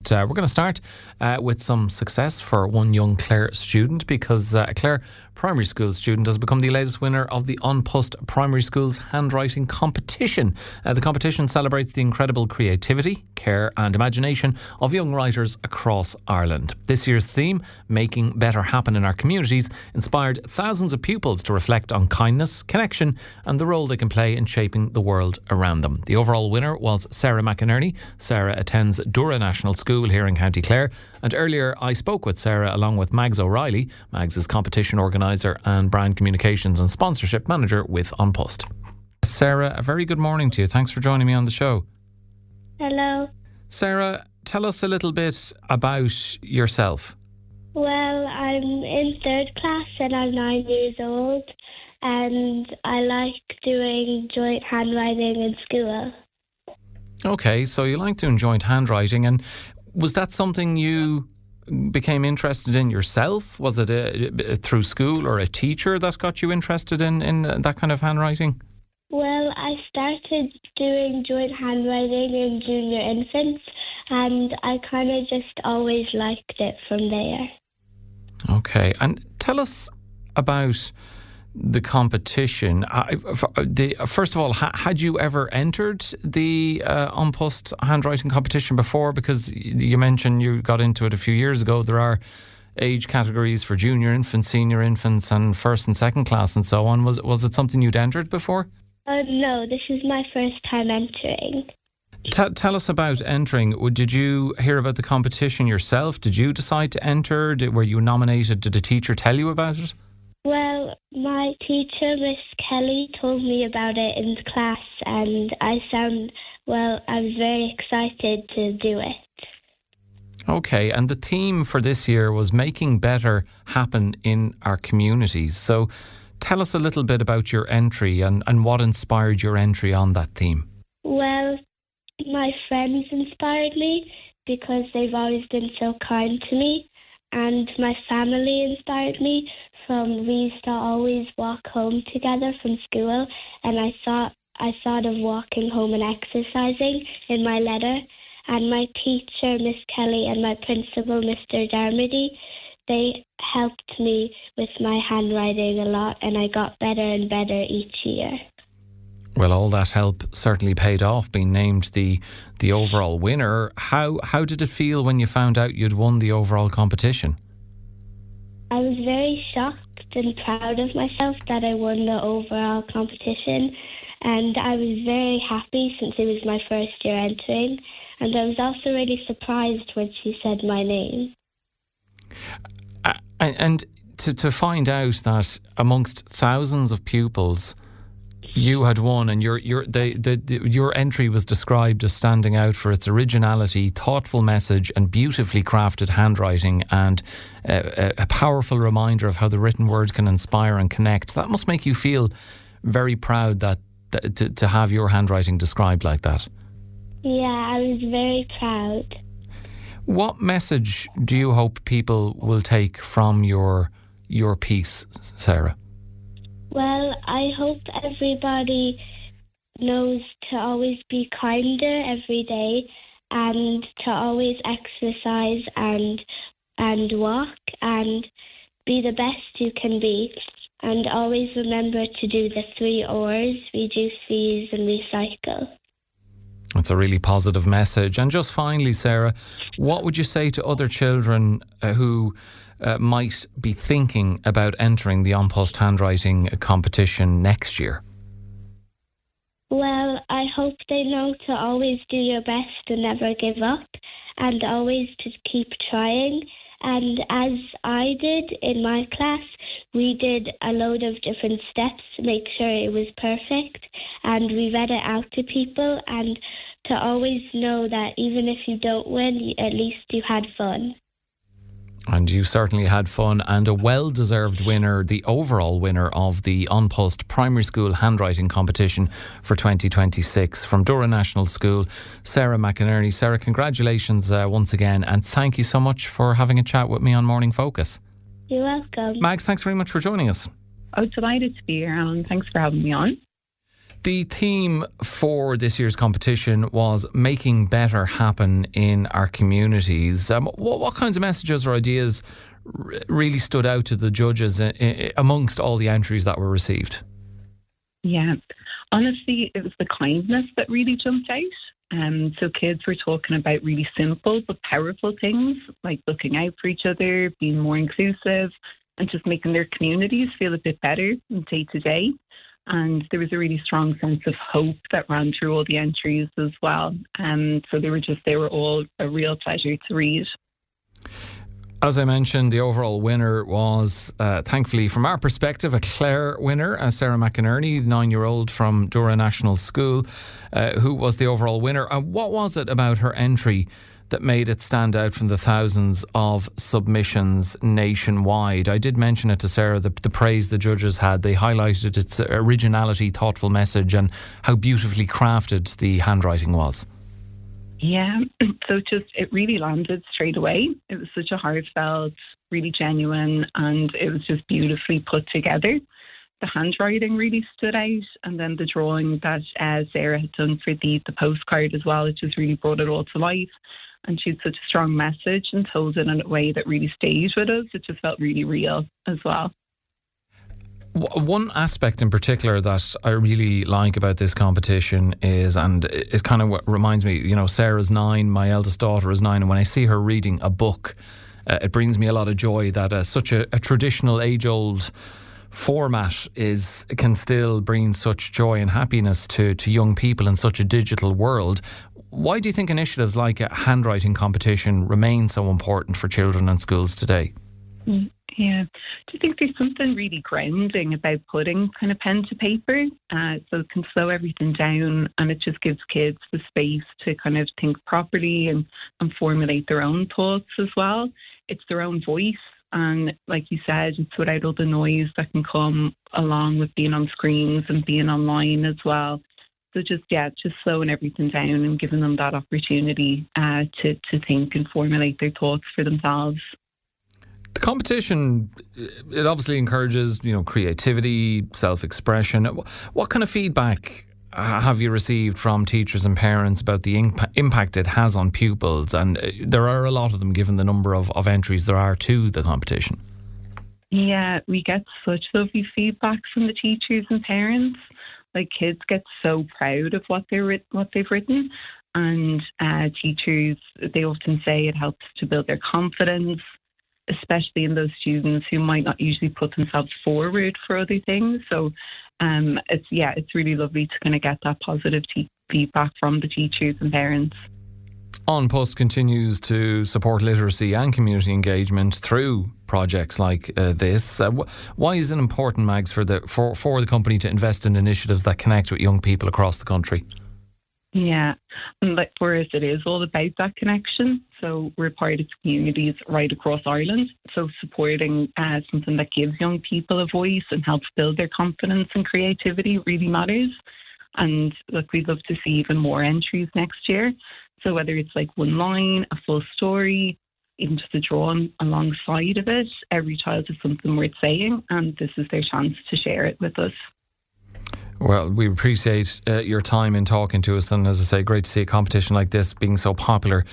But we're going to start with some success for one young Clare student, because a Clare primary school student has become the latest winner of the An Post Primary School's handwriting competition. The competition celebrates the incredible creativity, care and imagination of young writers across Ireland. This year's theme, Making Better Happen in Our Communities, inspired thousands of pupils to reflect on kindness, connection and the role they can play in shaping the world around them. The overall winner was Sarah McInerney. Sarah attends Dura National School here in County Clare, and earlier I spoke with Sarah along with Mags O'Reilly. Mags is competition organiser and brand communications and sponsorship manager with An Post. Sarah, a very good morning to you. Thanks for joining me on the show. Hello. Sarah, tell us a little bit about yourself. Well, I'm in third class and I'm 9 years old, and I like doing joint handwriting in school. Okay, so you like doing joint handwriting, and was that something you became interested in yourself? Was it through school or a teacher that got you interested in that kind of handwriting? Well, I started doing joint handwriting in junior infants, and I kind of just always liked it from there. Okay, and tell us about the competition. First of all, had you ever entered the An Post handwriting competition before? Because you mentioned you got into it a few years ago. There are age categories for junior infants, senior infants and first and second class and so on. Was it something you'd entered before? No, this is my first time entering. Tell us about entering. Did you hear about the competition yourself? Did you decide to enter? Were you nominated? Did a teacher tell you about it? Well, my teacher, Miss Kelly, told me about it in class, and I was very excited to do it. Okay, and the theme for this year was Making Better Happen in Our Communities. So tell us a little bit about your entry and what inspired your entry on that theme. Well, my friends inspired me because they've always been so kind to me, and my family inspired me. We used to always walk home together from school, and I thought of walking home and exercising in my letter. And my teacher, Miss Kelly, and my principal, Mr. Dermody, they helped me with my handwriting a lot, and I got better and better each year. Well, all that help certainly paid off, being named the overall winner. How did it feel when you found out you'd won the overall competition? I was very shocked and proud of myself that I won the overall competition, and I was very happy since it was my first year entering, and I was also really surprised when she said my name. And to find out that amongst thousands of pupils you had won, and your entry was described as standing out for its originality, thoughtful message and beautifully crafted handwriting, and a powerful reminder of how the written word can inspire and connect. That must make you feel very proud to have your handwriting described like that. Yeah, I was very proud. What message do you hope people will take from your piece, Sarah? Well, I hope everybody knows to always be kinder every day, and to always exercise and walk and be the best you can be, and always remember to do the 3 R's: reduce, reuse and recycle. That's a really positive message. And just finally, Sarah, what would you say to other children who might be thinking about entering the An Post handwriting competition next year? Well, I hope they know to always do your best and never give up, and always to keep trying. And as I did in my class, we did a load of different steps to make sure it was perfect, and we read it out to people, and to always know that even if you don't win, at least you had fun. And you certainly had fun, and a well-deserved winner, the overall winner of the An Post Primary School handwriting competition for 2026 from Dura National School, Sarah McInerney. Sarah, congratulations once again, and thank you so much for having a chat with me on Morning Focus. You're welcome. Mags, thanks very much for joining us. I was delighted to be here, Alan. Thanks for having me on. The theme for this year's competition was making better happen in our communities. What kinds of messages or ideas really stood out to the judges amongst all the entries that were received? Yeah, honestly, it was the kindness that really jumped out. So kids were talking about really simple but powerful things like looking out for each other, being more inclusive, and just making their communities feel a bit better day to day. And there was a really strong sense of hope that ran through all the entries as well. So they were all a real pleasure to read. As I mentioned, the overall winner was, thankfully, from our perspective, a Clare winner, Sarah McInerney, 9-year-old from Dura National School, who was the overall winner. And what was it about her entry that made it stand out from the thousands of submissions nationwide? I did mention it to Sarah, the praise the judges had. They highlighted its originality, thoughtful message, and how beautifully crafted the handwriting was. Yeah, so it really landed straight away. It was such a heartfelt, really genuine, and it was just beautifully put together. The handwriting really stood out, and then the drawing that Sarah had done for the postcard as well, it just really brought it all to life. And she had such a strong message and told it in a way that really stayed with us. It just felt really real as well. One aspect in particular that I really like about this competition is, and it's kind of what reminds me, Sarah's 9, my eldest daughter is 9, and when I see her reading a book, it brings me a lot of joy that such a traditional age-old format can still bring such joy and happiness to young people in such a digital world. Why do you think initiatives like a handwriting competition remain so important for children and schools today? Yeah. Do you think there's something really grounding about putting kind of pen to paper? So it can slow everything down, and it just gives kids the space to kind of think properly and formulate their own thoughts as well. It's their own voice. And like you said, it's without all the noise that can come along with being on screens and being online as well. So just slowing everything down and giving them that opportunity to think and formulate their thoughts for themselves. The competition, it obviously encourages, creativity, self-expression. What kind of feedback have you received from teachers and parents about the impact it has on pupils? And there are a lot of them, given the number of entries there are to the competition. Yeah, we get such lovely feedback from the teachers and parents. Like, kids get so proud of what they've written, and teachers, they often say it helps to build their confidence, especially in those students who might not usually put themselves forward for other things. So it's really lovely to kind of get that positive feedback from the teachers and parents. On Post continues to support literacy and community engagement through projects like this. Why is it important, Mags, for the company to invest in initiatives that connect with young people across the country? Yeah, and like for us, it is all about that connection. So we're part of communities right across Ireland. So supporting something that gives young people a voice and helps build their confidence and creativity really matters. And look, we'd love to see even more entries next year. So whether it's like one line, a full story, even just a drawing alongside of it, every child has something worth saying, and this is their chance to share it with us. Well, we appreciate your time in talking to us, and as I say, great to see a competition like this being so popular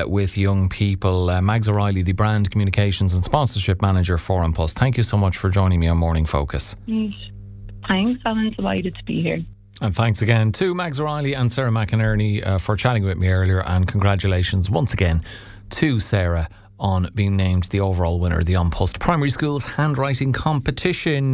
with young people. Mags O'Reilly, the Brand Communications and Sponsorship Manager for On Post. Thank you so much for joining me on Morning Focus. Thanks, Alan. Delighted to be here. And thanks again to Mags O'Reilly and Sarah McInerney for chatting with me earlier, and congratulations once again to Sarah on being named the overall winner of the On Post Primary Schools Handwriting Competition.